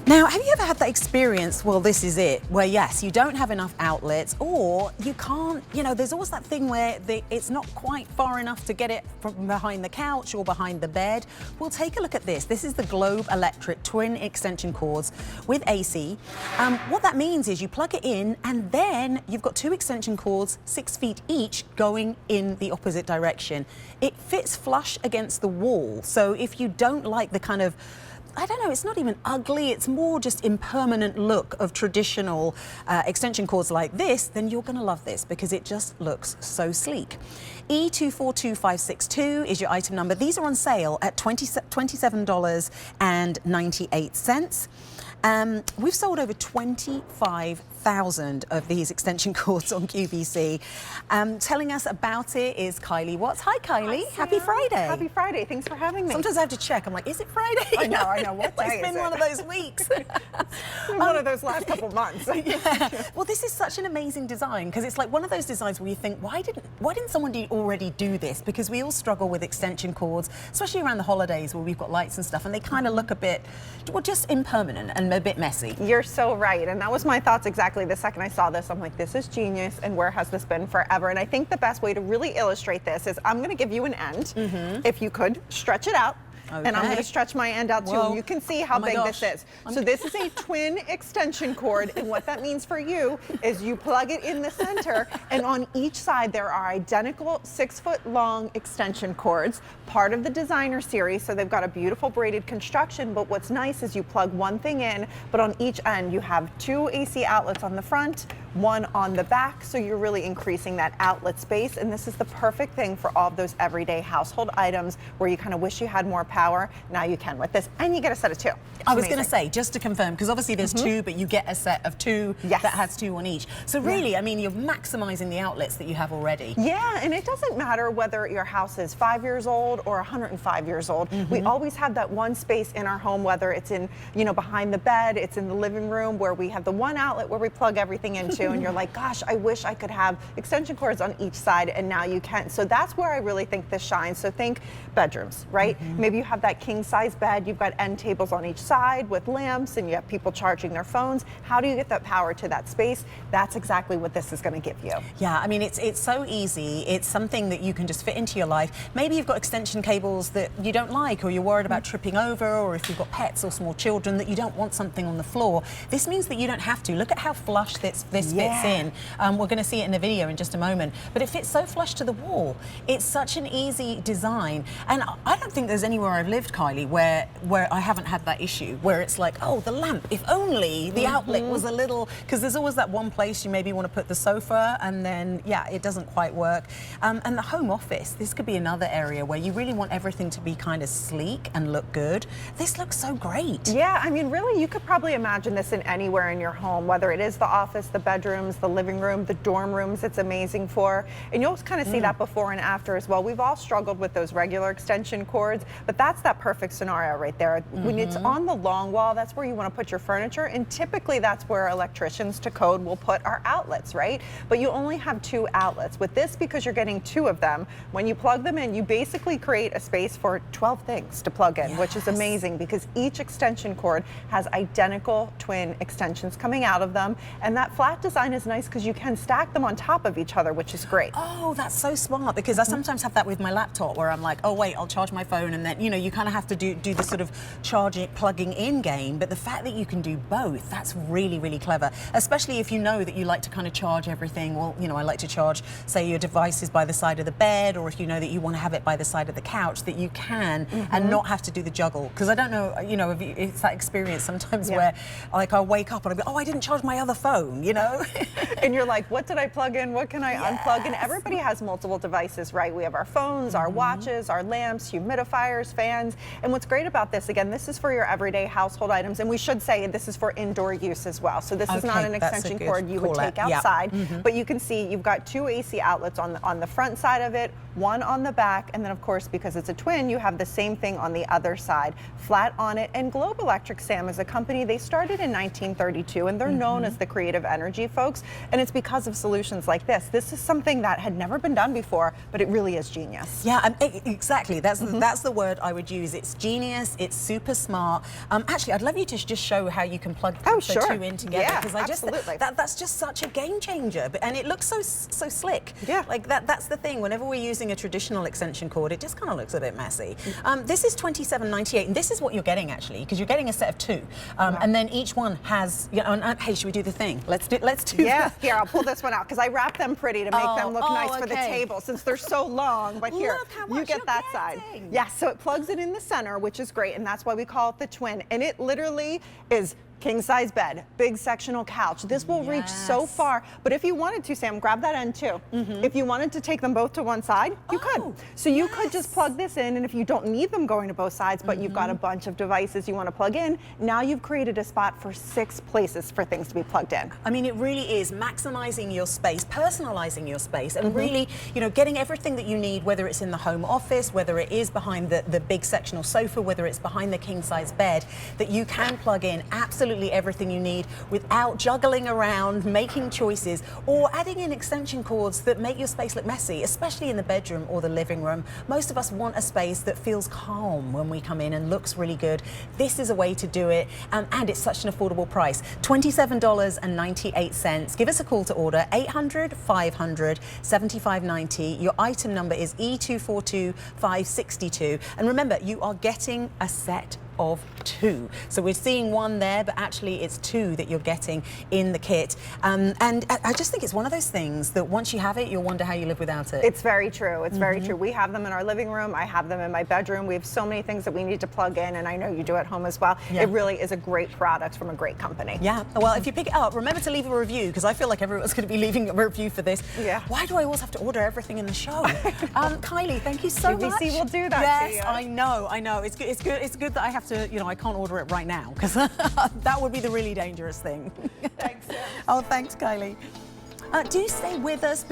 Now, have you ever had that experience, well, this is it, where yes, you don't have enough outlets, or you can't, there's always that thing where it's not quite far enough to get it from behind the couch or behind the bed. Well, take a look at this. This is the Globe Electric twin extension cords with AC. What that means is you plug it in and then you've got two extension cords, 6 feet each, going in the opposite direction. It fits flush against the wall. So if you don't like the kind of, I don't know, it's not even ugly, it's more just impermanent look of traditional extension cords like this, then you're gonna love this because it just looks so sleek. E242562 is your item number. These are on sale at $27.98. We've sold over 25,000 of these extension cords on QVC. Telling us about it is Kylie Watts. Hi, Kylie. Hi, Happy Friday. Happy Friday. Thanks for having me. Sometimes I have to check. I'm like, is it Friday? I know. What day It's been one of those weeks. One of those last couple months. Yeah. Well, this is such an amazing design because it's like one of those designs where you think, why didn't someone already do this? Because we all struggle with extension cords, especially around the holidays where we've got lights and stuff, and they kind of look a bit, well, just impermanent and a bit messy. You're so right, and that was my thoughts exactly the second I saw this. I'm like, this is genius, and where has this been forever? And I think the best way to really illustrate this is I'm going to give you an end. If you could stretch it out. Okay. And I'm going to stretch my end out too. Whoa. You can see how big this is. So this is a twin extension cord, and what that means for you is you plug it in the center, and on each side there are identical 6-foot-long extension cords, part of the designer series. So they've got a beautiful braided construction, but what's nice is you plug one thing in, but on each end you have 2 AC outlets on the front, 1 on the back, so you're really increasing that outlet space. And this is the perfect thing for all of those everyday household items where you kind of wish you had more power. Now you can with this, and you get a set of 2. I was going to say, just to confirm, because obviously there's 2, but you get a set of 2 that has 2 on each. So really, I mean, you're maximizing the outlets that you have already. Yeah, and it doesn't matter whether your house is 5 years old or 105 years old. We always have that one space in our home, whether it's in, behind the bed, it's in the living room, where we have the one outlet where we plug everything into, and you're like, gosh, I wish I could have extension cords on each side, and now you can. So that's where I really think this shines. So think bedrooms, right? Maybe you have that king size bed, you've got end tables on each side with lamps, and you have people charging their phones. How do you get that power to that space? That's exactly what this is going to give you. Yeah, I mean, it's so easy. It's something that you can just fit into your life. Maybe you've got extension cables that you don't like, or you're worried about tripping over, or if you've got pets or small children that you don't want something on the floor. This means that you don't have to. Look at how flush this fits in. We're going to see it in a video in just a moment, but it fits so flush to the wall. It's such an easy design, and I don't think there's anywhere I've lived, Kylie, where I haven't had that issue, where it's like, oh, the lamp, if only the outlet was a little, because there's always that one place you maybe want to put the sofa, and then, yeah, it doesn't quite work. And the home office, this could be another area where you really want everything to be kind of sleek and look good. This looks so great. Yeah, I mean, really, you could probably imagine this in anywhere in your home, whether it is the office, the bedrooms, the living room, the dorm rooms. It's amazing for, and you'll kind of see that before and after as well. We've all struggled with those regular extension cords, but that's that perfect scenario right there. When it's on the long wall, that's where you want to put your furniture, and typically that's where electricians to code will put our outlets, right? But you only have 2 outlets. With this, because you're getting 2 of them, when you plug them in, you basically create a space for 12 things to plug in, which is amazing because each extension cord has identical twin extensions coming out of them, and that flat design is nice because you can stack them on top of each other, which is great. Oh, that's so smart, because I sometimes have that with my laptop where I'm like, oh wait, I'll charge my phone, and then you kind of have to do the sort of charging, plugging in game. But the fact that you can do both, that's really, really clever, especially if you know that you like to kind of charge everything. Well, I like to charge, say, your devices by the side of the bed, or if you know that you want to have it by the side of the couch, that you can and not have to do the juggle. Because I don't know, if it's that experience sometimes where, like, I'll wake up and I'll be, oh, I didn't charge my other phone, And you're like, what did I plug in? What can I unplug? And everybody has multiple devices, right? We have our phones, our watches, our lamps, humidifiers, fans. And what's great about this, again, this is for your everyday household items. And we should say this is for indoor use as well. So this is not an extension cord you would take outside. But you can see you've got 2 AC outlets on the front side of it, 1 on the back, and then of course, because it's a twin, you have the same thing on the other side, flat on it. And Globe Electric, Sam, is a company, they started in 1932, and they're known as the creative energy many folks, and it's because of solutions like this. This is something that had never been done before, but it really is genius. Yeah, exactly. That's the word I would use. It's genius. It's super smart. Actually, I'd love you to just show how you can plug the two in together, because that's just such a game changer. And it looks so slick. Yeah, like that's the thing. Whenever we're using a traditional extension cord, it just kind of looks a bit messy. This is $27.98, and this is what you're getting actually, because you're getting a set of two, and then each one has. Hey, should we do the thing? Let's do. Yeah, here, I'll pull this one out because I wrap them pretty to make them look nice for the table since they're so long. But here, you get that side. Yeah, so it plugs it in the center, which is great, and that's why we call it the twin. And it literally is king size bed, big sectional couch. This will reach so far, but if you wanted to, Sam, grab that end too. If you wanted to take them both to one side, you could. So you could just plug this in, and if you don't need them going to both sides, but you've got a bunch of devices you want to plug in, now you've created a spot for 6 places for things to be plugged in. I mean, it really is maximizing your space, personalizing your space, and really, getting everything that you need, whether it's in the home office, whether it is behind the big sectional sofa, whether it's behind the king size bed, that you can plug in absolutely everything you need without juggling around, making choices, or adding in extension cords that make your space look messy, especially in the bedroom or the living room. Most of us want a space that feels calm when we come in and looks really good. This is a way to do it, and it's such an affordable price, $27.98. Give us a call to order, 800-500-7590. Your item number is E242562. And remember, you are getting a set of 2. So we're seeing one there, but actually it's 2 that you're getting in the kit. And I just think it's one of those things that once you have it, you'll wonder how you live without it. It's very true. It's very true. We have them in our living room. I have them in my bedroom. We have so many things that we need to plug in, and I know you do at home as well. Yeah. It really is a great product from a great company. Yeah. Well, if you pick it up, remember to leave a review, because I feel like everyone's going to be leaving a review for this. Yeah. Why do I always have to order everything in the show? Kylie, thank you so much. QVC will do that to you. Yes, I know. It's good. It's good that I have to, I can't order it right now, because that would be the really dangerous thing. Thanks, Sam. Oh, thanks, Kylie. Do stay with us.